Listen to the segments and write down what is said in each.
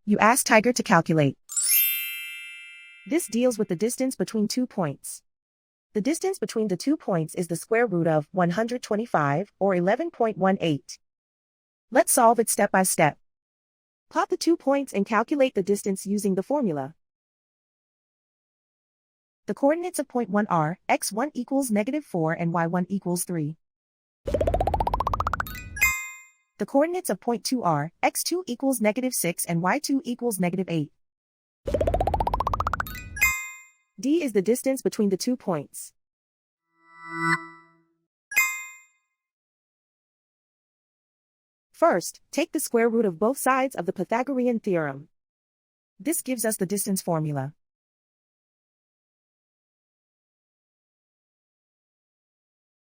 You ask Tiger to calculate. This deals with the distance between 2 points. The distance between the 2 points is the square root of 125, or 11.18. Let's solve it step by step. Plot the 2 points and calculate the distance using the formula. The coordinates of point 1 are x1 equals -4 and y1 equals 3. The coordinates of point 2 are x2 equals -6 and y2 equals -8. D is the distance between the 2 points. First, take the square root of both sides of the Pythagorean theorem. This gives us the distance formula.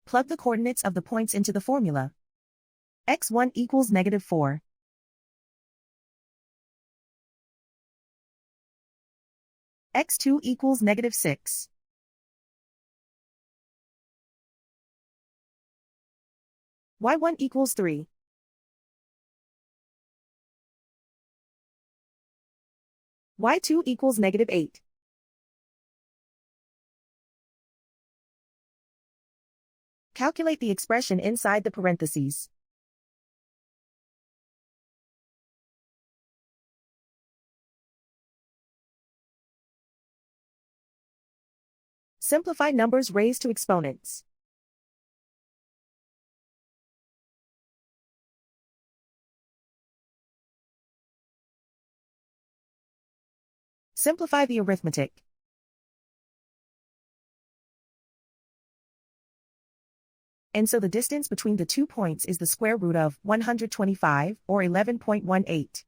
Plug the coordinates of the points into the formula. x1 equals -4. x2 equals -6. y1 equals 3. y2 equals -8. Calculate the expression inside the parentheses. Simplify numbers raised to exponents. Simplify the arithmetic. And so the distance between the 2 points is the square root of 125, or 11.18.